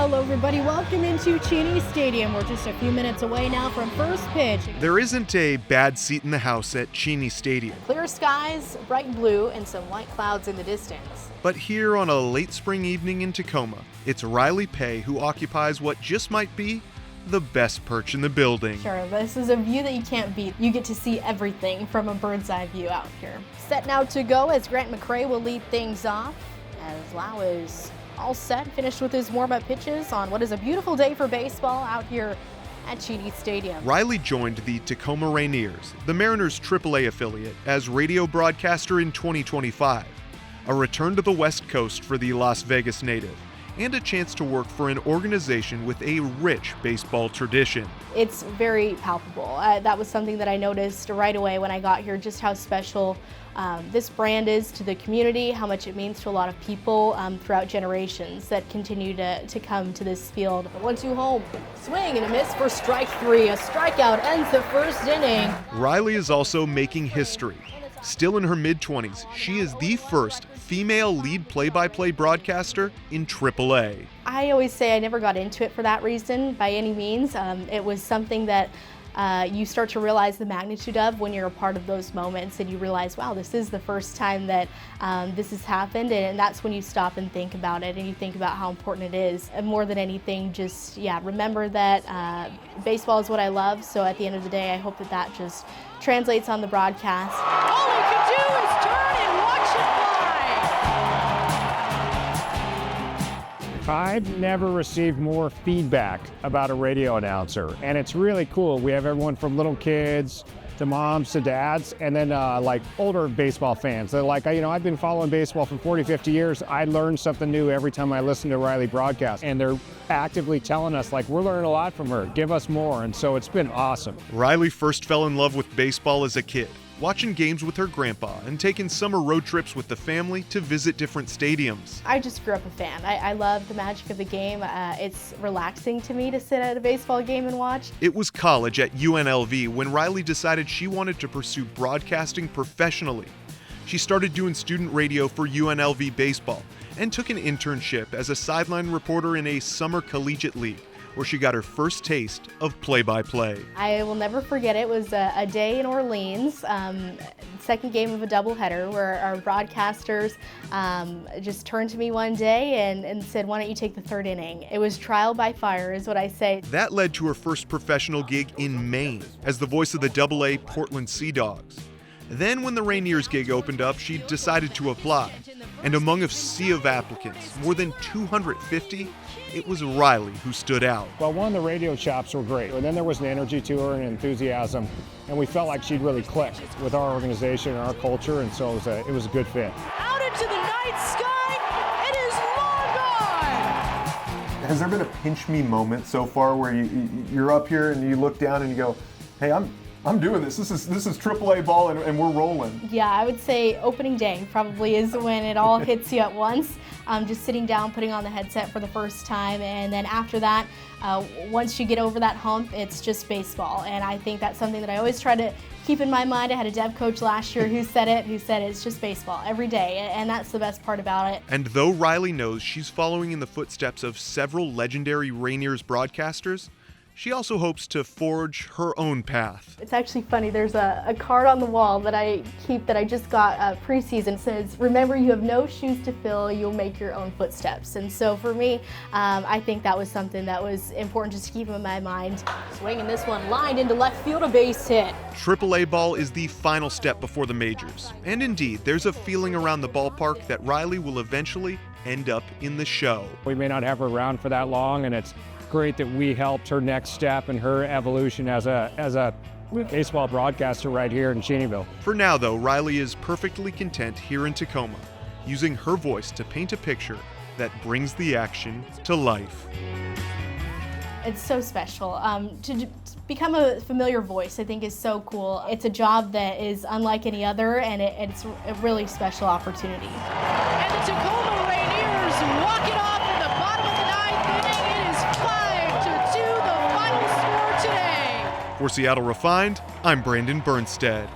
Hello everybody, welcome into Cheney Stadium. We're just a few minutes away now from first pitch. There isn't a bad seat in the house at Cheney Stadium. Clear skies, bright blue, and some white clouds in the distance. But here on a late spring evening in Tacoma, it's Rylee Pay who occupies what just might be the best perch in the building. Sure, this is a view that you can't beat. You get to see everything from a bird's eye view out here. Set now to go as Grant McCrae will lead things off as Lau is all set, finished with his warm-up pitches on what is a beautiful day for baseball out here at Cheney Stadium. Rylee joined the Tacoma Rainiers, the Mariners' AAA affiliate, as radio broadcaster in 2025, a return to the West Coast for the Las Vegas native, and a chance to work for an organization with a rich baseball tradition. It's very palpable. That was something that I noticed right away when I got here, just how special this brand is to the community, how much it means to a lot of people throughout generations that continue to come to this field. 1-2 home, swing and a miss for strike three. A strikeout ends the first inning. Rylee is also making history. Still in her mid-20s, she is the first female lead play-by-play broadcaster in AAA. I always say I never got into it for that reason by any means. It was something that you start to realize the magnitude of when you're a part of those moments and you realize, wow, this is the first time that this has happened, and that's when you stop and think about it and you think about how important it is. And more than anything, just, remember that baseball is what I love, so at the end of the day, I hope that that just translates on the broadcast. All he can do is turn and watch it fly. I've never received more feedback about a radio announcer, and it's really cool. We have everyone from little kids to moms to dads, and then like older baseball fans. They're like, I've been following baseball for 40, 50 years. I learn something new every time I listen to Rylee broadcast, and they're actively telling us, like, we're learning a lot from her. Give us more, and so it's been awesome. Rylee first fell in love with baseball as a kid, watching games with her grandpa and taking summer road trips with the family to visit different stadiums. I just grew up a fan. I love the magic of the game. It's relaxing to me to sit at a baseball game and watch. It was college at UNLV when Rylee decided she wanted to pursue broadcasting professionally. She started doing student radio for UNLV baseball and took an internship as a sideline reporter in a summer collegiate league, where she got her first taste of play-by-play. I will never forget it. It was a day in Orleans, second game of a doubleheader, where our broadcasters just turned to me one day and said, why don't you take the third inning? It was trial by fire, is what I say. That led to her first professional gig in Maine as the voice of the AA Portland Sea Dogs. Then when the Rainiers gig opened up, she decided to apply. And among a sea of applicants, more than 250, it was Rylee who stood out. Well, one, the radio chops were great, and then there was an energy to her and enthusiasm, and we felt like she'd really clicked with our organization and our culture, and so it was a good fit. Out into the night sky, it is long gone. Has there been a pinch me moment so far where you're up here and you look down and you go, hey, I'm doing this. This is AAA ball and we're rolling. Yeah, I would say opening day probably is when it all hits you at once. Just sitting down, putting on the headset for the first time, and then after that, once you get over that hump, it's just baseball. And I think that's something that I always try to keep in my mind. I had a dev coach last year who said it's just baseball every day, and that's the best part about it. And though Rylee knows she's following in the footsteps of several legendary Rainiers broadcasters, she also hopes to forge her own path. It's actually funny, there's a card on the wall that I keep that I just got preseason. It says, remember, you have no shoes to fill, you'll make your own footsteps. And so for me, I think that was something that was important just to keep in my mind. Swinging this one, lined into left field, a base hit. AAA ball is the final step before the majors. And indeed, there's a feeling around the ballpark that Rylee will eventually end up in the show. We may not have her around for that long, and it's great that we helped her next step and her evolution as a baseball broadcaster right here in Cheneyville. For now, though, Rylee is perfectly content here in Tacoma, using her voice to paint a picture that brings the action to life. It's so special. To become a familiar voice, I think, is so cool. It's a job that is unlike any other, and it's a really special opportunity. And the Tacoma Rainiers walk it off in the bottom of the ninth inning. It is 5-2, the final score today. For Seattle Refined, I'm Brandon Bernstead.